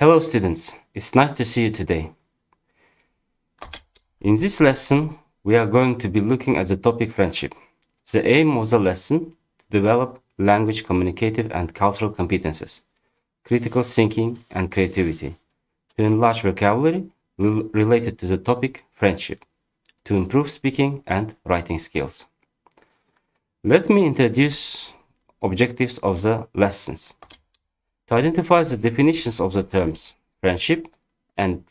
Hello students, it's nice to see you today. In this lesson, we are going to be looking at the topic friendship. The aim of the lesson to develop language, communicative and cultural competences, critical thinking and creativity, to enlarge vocabulary related to the topic friendship, to improve speaking and writing skills. Let me introduce objectives of the lessons. To identify the definitions of the terms friendship and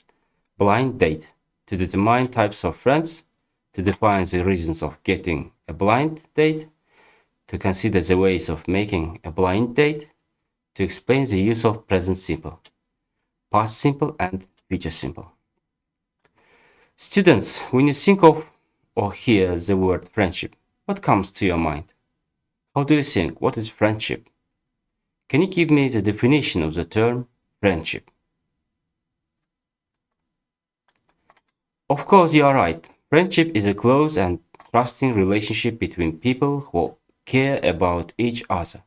blind date, to determine types of friends, to define the reasons of getting a blind date, to consider the ways of making a blind date, to explain the use of present simple, past simple and future simple. Students, when you think of or hear the word friendship, what comes to your mind? How do you think? What is friendship? Can you give me the definition of the term friendship? Of course, you are right. Friendship is a close and trusting relationship between people who care about each other.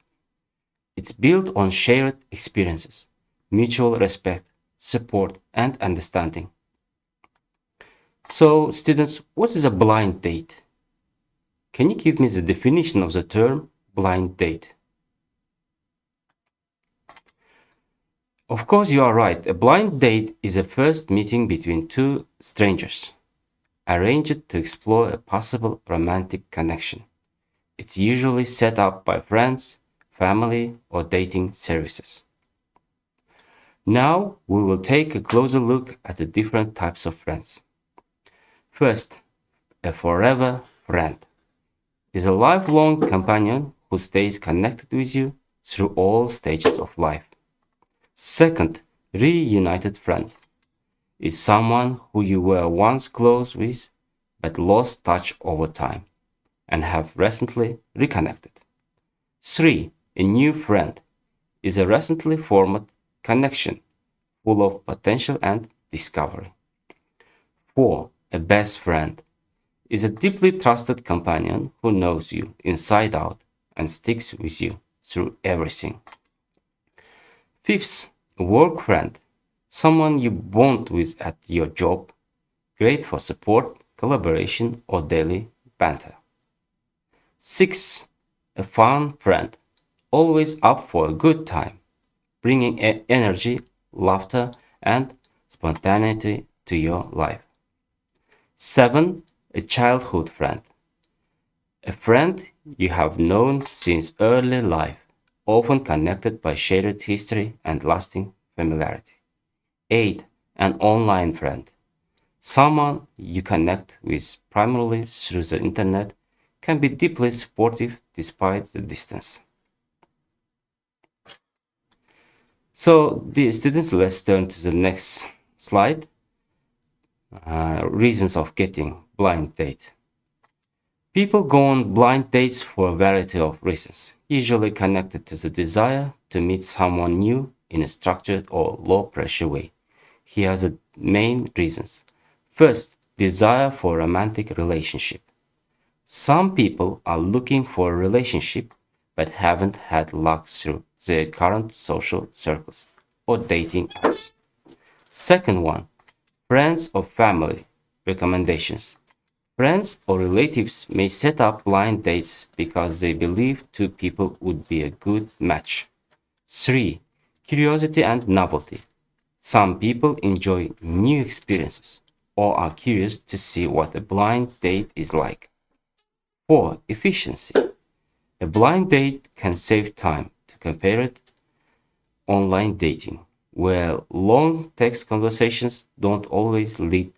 It's built on shared experiences, mutual respect, support, and understanding. So, students, what is a blind date? Can you give me the definition of the term blind date? Of course, you are right. A blind date is a first meeting between two strangers, arranged to explore a possible romantic connection. It's usually set up by friends, family, or dating services. Now, we will take a closer look at the different types of friends. First, a forever friend is a lifelong companion who stays connected with you through all stages of life. Second, reunited friend is someone who you were once close with but lost touch over time and have recently reconnected. 3. A new friend is a recently formed connection full of potential and discovery. 4. A best friend is a deeply trusted companion who knows you inside out and sticks with you through everything. Fifth, a work friend, someone you bond with at your job, great for support, collaboration, or daily banter. 6. A fun friend, always up for a good time, bringing energy, laughter, and spontaneity to your life. 7. A childhood friend, a friend you have known since early life, often connected by shared history and lasting familiarity. 8. An online friend, someone you connect with primarily through the internet, can be deeply supportive despite the distance. So, dear students, let's turn to the next slide. Reasons of getting blind date. People go on blind dates for a variety of reasons, usually connected to the desire to meet someone new in a structured or low-pressure way. Here are the main reasons. First, desire for a romantic relationship. Some people are looking for a relationship but haven't had luck through their current social circles or dating apps. Second one, friends or family recommendations. Friends or relatives may set up blind dates because they believe two people would be a good match. 3. Curiosity and novelty. Some people enjoy new experiences or are curious to see what a blind date is like. 4. Efficiency. A blind date can save time to compare it online dating, where long text conversations don't always lead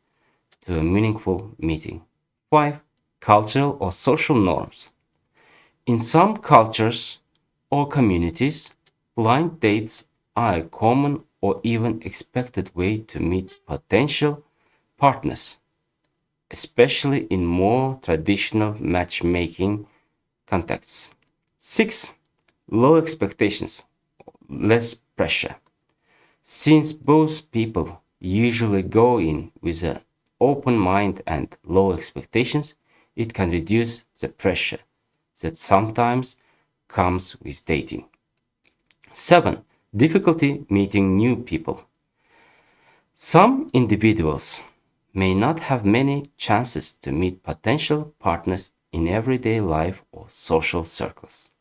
to a meaningful meeting. 5. Cultural or social norms. In some cultures or communities, blind dates are a common or even expected way to meet potential partners, especially in more traditional matchmaking contexts. 6. Low expectations, less pressure. Since both people usually go in with an open mind and low expectations, it can reduce the pressure that sometimes comes with dating. 7. Difficulty meeting new people. Some individuals may not have many chances to meet potential partners in everyday life or social circles.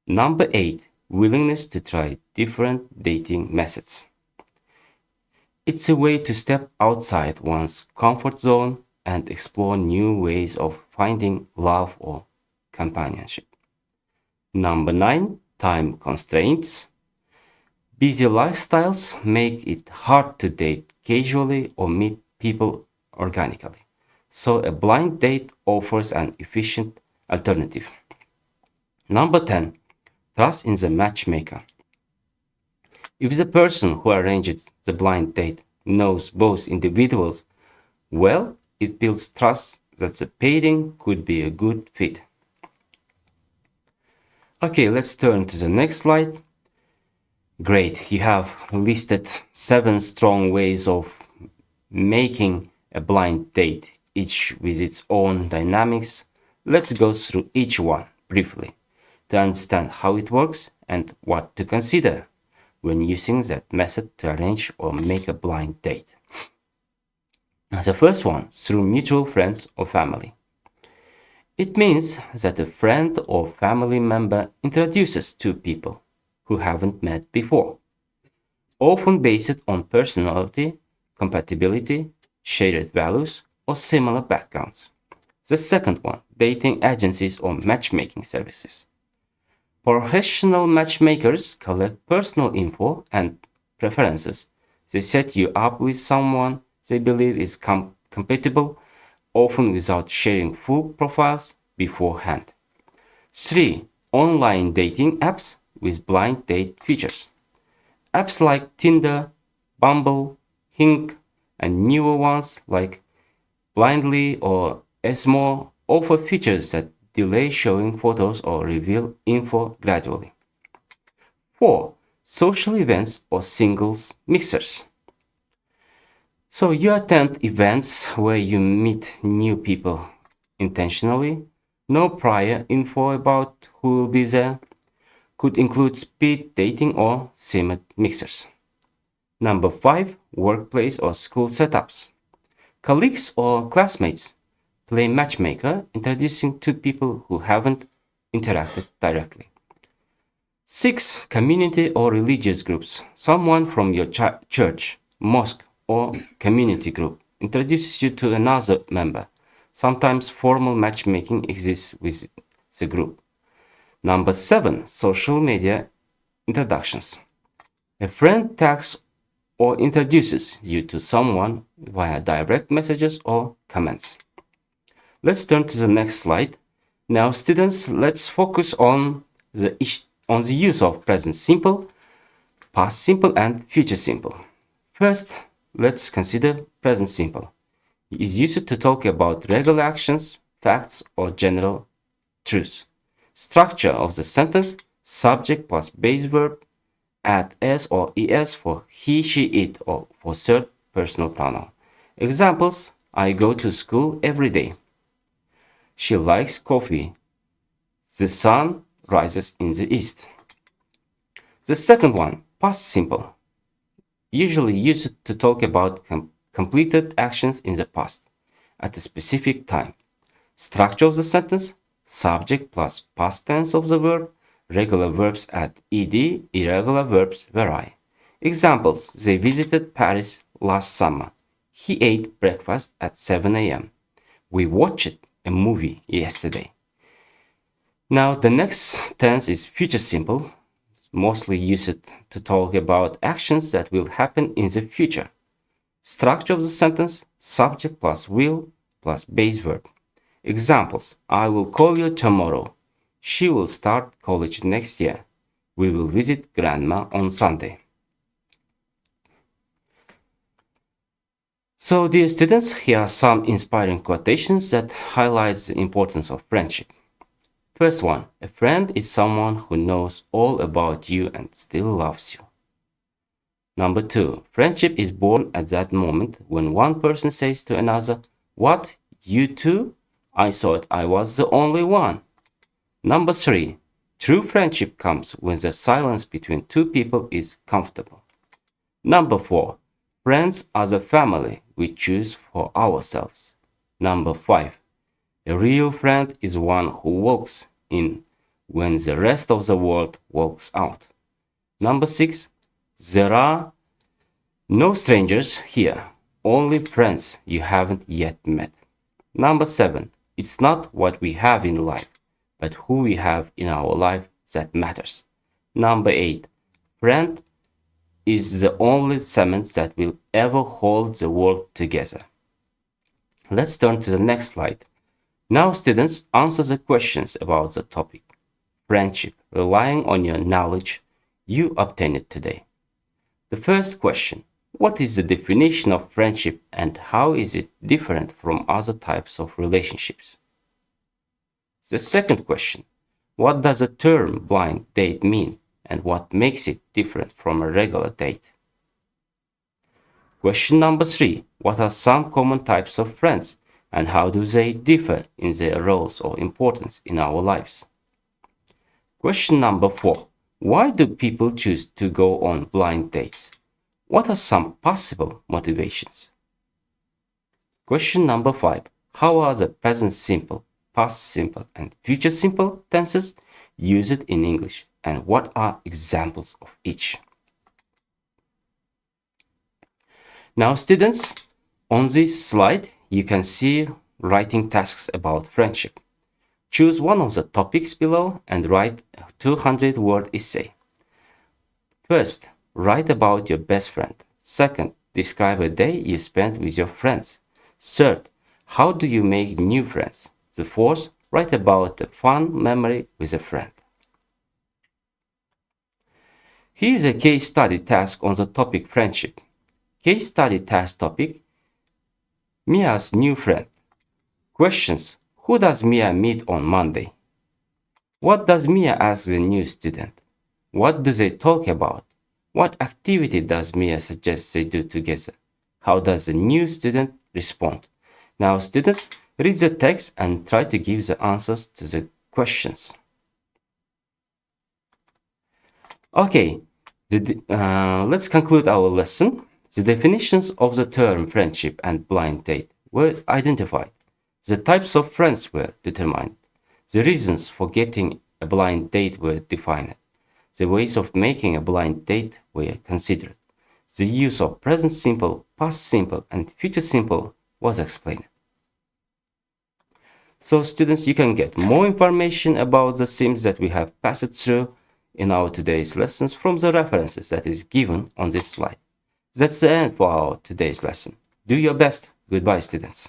Number 8, willingness to try different dating methods. It's a way to step outside one's comfort zone and explore new ways of finding love or companionship. Number 9, time constraints. Busy lifestyles make it hard to date casually or meet people organically. So a blind date offers an efficient alternative. Number 10, trust in the matchmaker. If the person who arranges the blind date knows both individuals well, it builds trust that the pairing could be a good fit. Okay, let's turn to the next slide. Great, you have listed 7 strong ways of making a blind date, each with its own dynamics. Let's go through each one briefly to understand how it works and what to consider when using that method to arrange or make a blind date. The first one, through mutual friends or family. It means that a friend or family member introduces two people who haven't met before, often based on personality, compatibility, shared values, or similar backgrounds. The second one, dating agencies or matchmaking services. Professional matchmakers collect personal info and preferences. They set you up with someone they believe is compatible, often without sharing full profiles beforehand. 3. Online dating apps with blind date features. Apps like Tinder, Bumble, Hinge, and newer ones like Blindly or Esmo offer features that delay showing photos or reveal info gradually. 4. Social events or singles mixers. So you attend events where you meet new people intentionally. No prior info about who will be there. Could include speed dating or simmer mixers. Number 5, workplace or school setups. Colleagues or classmates play matchmaker, introducing two people who haven't interacted directly. 6, community or religious groups. Someone from your church, mosque, or community group introduces you to another member. Sometimes formal matchmaking exists with the group. Number 7, social media introductions. A friend tags or introduces you to someone via direct messages or comments. Let's turn to the next slide. Now, students, let's focus on the use of present simple, past simple, and future simple. First, let's consider present simple. It is used to talk about regular actions, facts, or general truths. Structure of the sentence, subject plus base verb, add s or es for he, she, it, or for third personal pronoun. Examples, I go to school every day. She likes coffee. The sun rises in the east. The second one, past simple, usually used to talk about completed actions in the past at a specific time. Structure of the sentence, subject plus past tense of the verb, regular verbs add ed, irregular verbs vary. Examples, they visited Paris last summer. He ate breakfast at 7 a.m. We watched a movie yesterday. Now the next tense is future simple, mostly used to talk about actions that will happen in the future. Structure of the sentence, subject plus will plus base verb. Examples, I will call you tomorrow. She will start college next year. We will visit grandma on Sunday. So, dear students, here are some inspiring quotations that highlight the importance of friendship. First one, a friend is someone who knows all about you and still loves you. Number 2, friendship is born at that moment when one person says to another, what, you too? I thought I was the only one. Number 3, true friendship comes when the silence between two people is comfortable. Number 4, Friends are the family we choose for ourselves. Number 5. A real friend is one who walks in when the rest of the world walks out. Number 6. There are no strangers here, only friends you haven't yet met. Number 7. It's not what we have in life, but who we have in our life that matters. Number 8. Friend is the only cement that will ever hold the world together. Let's turn to the next slide. Now, students, answer the questions about the topic. Friendship, relying on your knowledge you obtained today. The first question: what is the definition of friendship and how is it different from other types of relationships? The second question: what does the term blind date mean and what makes it different from a regular date? Question number 3: what are some common types of friends and how do they differ in their roles or importance in our lives? Question number 4: why do people choose to go on blind dates? What are some possible motivations? Question number 5: how are the present simple, past simple, and future simple tenses used in English, and what are examples of each? Now, students, on this slide, you can see writing tasks about friendship. Choose one of the topics below and write a 200-word essay. First, write about your best friend. Second, describe a day you spent with your friends. Third, how do you make new friends? The fourth, write about a fun memory with a friend. Here is a case study task on the topic friendship. Case study task topic: Mia's new friend. Questions: who does Mia meet on Monday? What does Mia ask the new student? What do they talk about? What activity does Mia suggest they do together? How does the new student respond? Now, students, read the text and try to give the answers to the questions. Okay, let's conclude our lesson. The definitions of the term friendship and blind date were identified. The types of friends were determined. The reasons for getting a blind date were defined. The ways of making a blind date were considered. The use of present simple, past simple, and future simple was explained. So, students, you can get more information about the themes that we have passed through in our today's lessons from the references that is given on this slide. That's the end for our today's lesson. Do your best. Goodbye, students.